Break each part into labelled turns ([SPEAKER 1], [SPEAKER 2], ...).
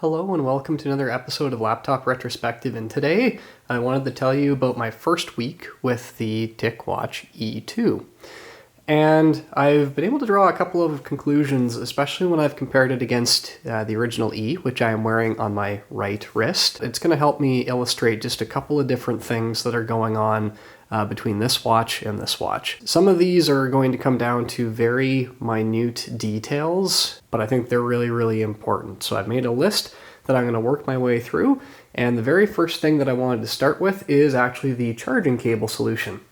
[SPEAKER 1] Hello and welcome to another episode of Laptop Retrospective, and today I wanted to tell you about my first week with the Ticwatch E2. And I've been able to draw a couple of conclusions, especially when I've compared it against the original E, which I am wearing on my right wrist. It's going to help me illustrate just a couple of different things that are going on between this watch and this watch. Some of these are going to come down to very minute details, but I think they're really, really important. So I've made a list that I'm going to work my way through, and the very first thing that I wanted to start with is actually the charging cable solution.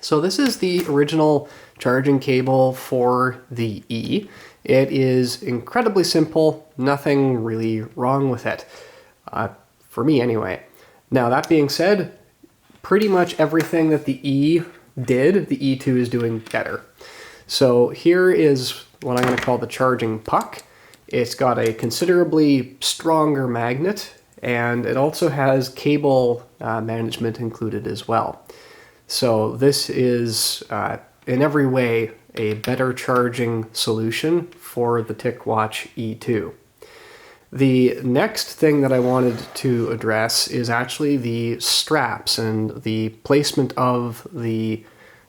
[SPEAKER 1] So this is the original charging cable for the E. It is incredibly simple, nothing really wrong with it, for me anyway. Now that being said, pretty much everything that the E did, the E2 is doing better. So here is what I'm going to call the charging puck. It's got a considerably stronger magnet, and it also has cable management included as well. So this is in every way a better charging solution for the Ticwatch E2. The next thing that I wanted to address is actually the straps and the placement of the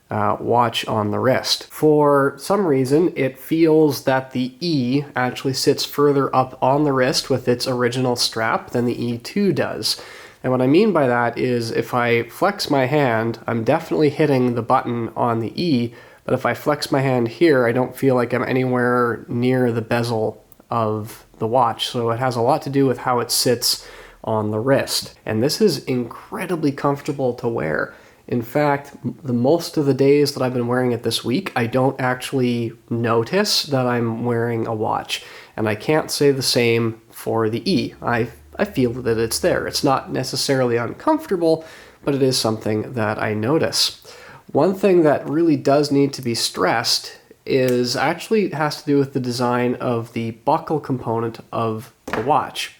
[SPEAKER 1] watch on the wrist. For some reason, it feels that the E actually sits further up on the wrist with its original strap than the E2 does. And what I mean by that is if I flex my hand, I'm definitely hitting the button on the E, but if I flex my hand here, I don't feel like I'm anywhere near the bezel of the watch. So it has a lot to do with how it sits on the wrist. And this is incredibly comfortable to wear. In fact, most of the days that I've been wearing it this week, I don't actually notice that I'm wearing a watch. And I can't say the same for the E. I feel that it's there. It's not necessarily uncomfortable, but it is something that I notice. One thing that really does need to be stressed is actually has to do with the design of the buckle component of the watch.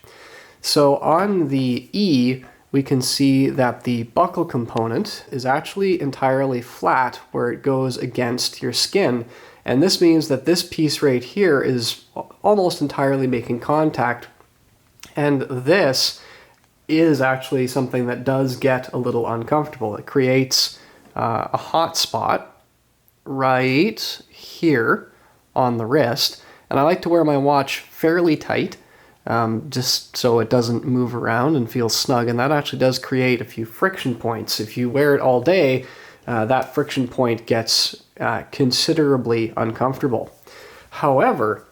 [SPEAKER 1] So on the E, we can see that the buckle component is actually entirely flat where it goes against your skin. And this means that this piece right here is almost entirely making contact. And this is actually something that does get a little uncomfortable. It creates a hot spot right here on the wrist. And I like to wear my watch fairly tight, just so it doesn't move around and feel snug. And that actually does create a few friction points. If you wear it all day, that friction point gets considerably uncomfortable. However,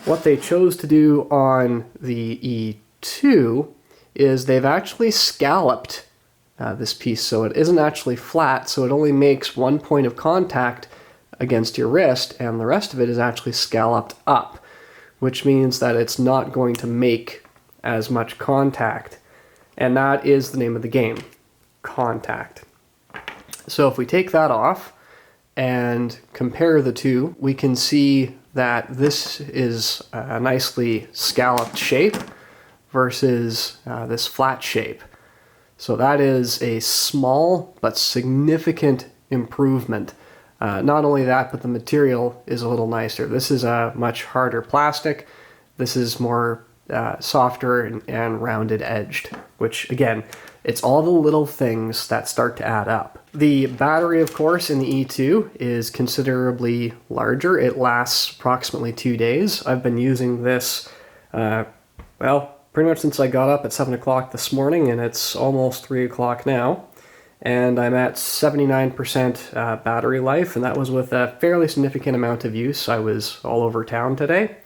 [SPEAKER 1] what they chose to do on the E2 is they've actually scalloped this piece, so it isn't actually flat, so it only makes one point of contact against your wrist, and the rest of it is actually scalloped up, which means that it's not going to make as much contact. And that is the name of the game, contact. So if we take that off and compare the two, we can see that this is a nicely scalloped shape versus this flat shape. So that is a small but significant improvement. Not only that, but the material is a little nicer. This is a much harder plastic. This is more softer and rounded edged, which again, it's all the little things that start to add up. The battery, of course, in the E2 is considerably larger. It lasts approximately 2 days. I've been using this, pretty much since I got up at 7 o'clock this morning, and it's almost 3 o'clock now. And I'm at 79% battery life, and that was with a fairly significant amount of use. I was all over town today.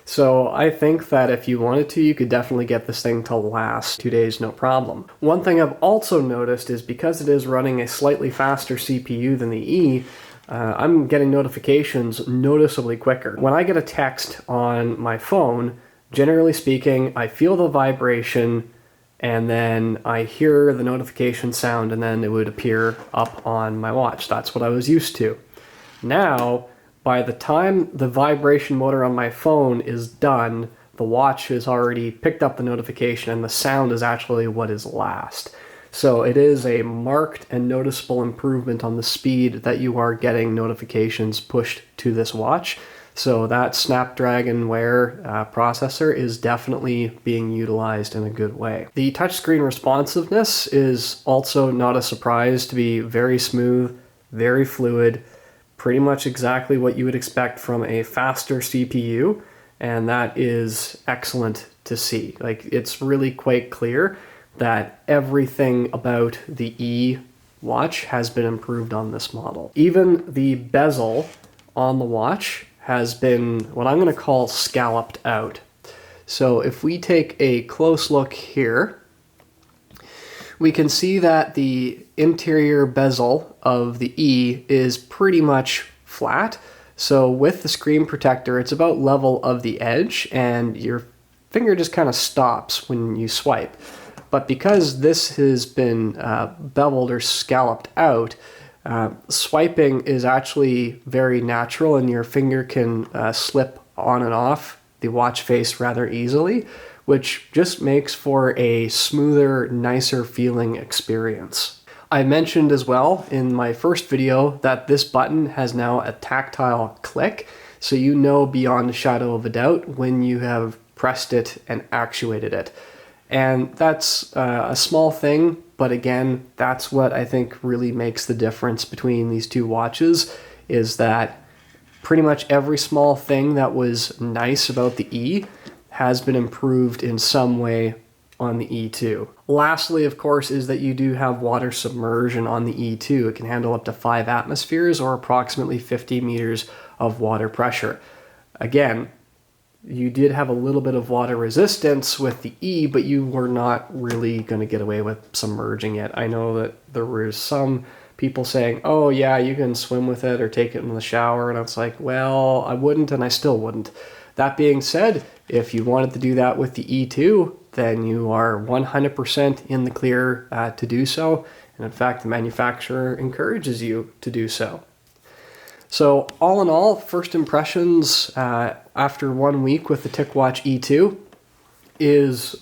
[SPEAKER 1] So I think that if you wanted to, you could definitely get this thing to last 2 days, no problem. One thing I've also noticed is because it is running a slightly faster CPU than the E, I'm getting notifications noticeably quicker. When I get a text on my phone, generally speaking, I feel the vibration and then I hear the notification sound and then it would appear up on my watch. That's what I was used to. Now, by the time the vibration motor on my phone is done, the watch has already picked up the notification and the sound is actually what is last. So it is a marked and noticeable improvement on the speed that you are getting notifications pushed to this watch. So that Snapdragon Wear processor is definitely being utilized in a good way. The touchscreen responsiveness is also not a surprise to be very smooth, very fluid, pretty much exactly what you would expect from a faster CPU, and that is excellent to see. Like, it's really quite clear that everything about the E watch has been improved on this model. Even the bezel on the watch has been what I'm going to call scalloped out. So if we take a close look here, we can see that the interior bezel of the E is pretty much flat. So with the screen protector, it's about level of the edge, and your finger just kind of stops when you swipe. But because this has been beveled or scalloped out, swiping is actually very natural, and your finger can slip on and off the watch face rather easily, which just makes for a smoother, nicer feeling experience. I mentioned as well in my first video that this button has now a tactile click, so you know beyond a shadow of a doubt when you have pressed it and actuated it. And that's a small thing, but again, that's what I think really makes the difference between these two watches, is that pretty much every small thing that was nice about the E has been improved in some way on the E2. Lastly, of course, is that you do have water submersion on the E2. It can handle up to 5 atmospheres or approximately 50 meters of water pressure. Again, you did have a little bit of water resistance with the E, but you were not really going to get away with submerging it. I know that there were some people saying, oh yeah, you can swim with it or take it in the shower, and I was like, well, I wouldn't, and I still wouldn't. That being said, if you wanted to do that with the E2, then you are 100% in the clear to do so, and in fact, the manufacturer encourages you to do so. So all in all, first impressions after 1 week with the Ticwatch E2 is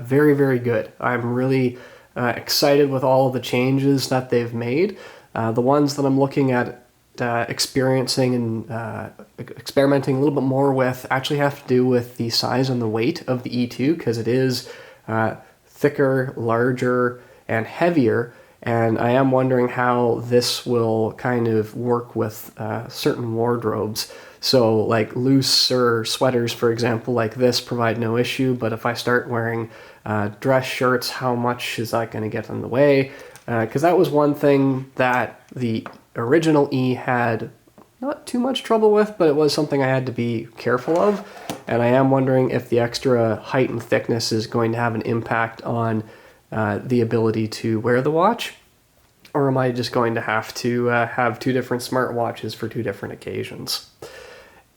[SPEAKER 1] very, very good. I'm really excited with all of the changes that they've made. The ones that I'm looking at experiencing and experimenting a little bit more with actually have to do with the size and the weight of the E2, because it is thicker, larger, and heavier. And I am wondering how this will kind of work with certain wardrobes. So like looser sweaters, for example, like this provide no issue, but if I start wearing dress shirts, how much is that going to get in the way? Because that was one thing that the original E had not too much trouble with, but it was something I had to be careful of. And I am wondering if the extra height and thickness is going to have an impact on the ability to wear the watch, or am I just going to have 2 different smartwatches for 2 different occasions?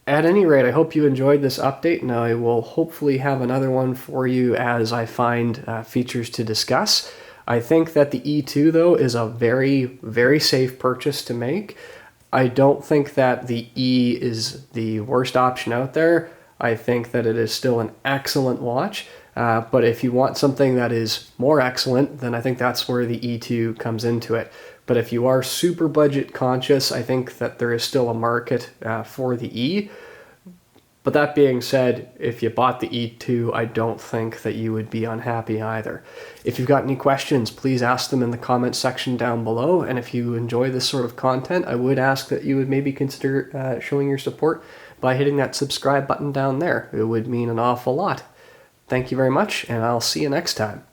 [SPEAKER 1] At any rate, I hope you enjoyed this update, and I will hopefully have another one for you as I find features to discuss. I think that the E2, though, is a very, very safe purchase to make. I don't think that the E is the worst option out there. I think that it is still an excellent watch. But if you want something that is more excellent, then I think that's where the E2 comes into it. But if you are super budget conscious, I think that there is still a market for the E. But that being said, if you bought the E2, I don't think that you would be unhappy either. If you've got any questions, please ask them in the comment section down below. And if you enjoy this sort of content, I would ask that you would maybe consider showing your support by hitting that subscribe button down there. It would mean an awful lot. Thank you very much, and I'll see you next time.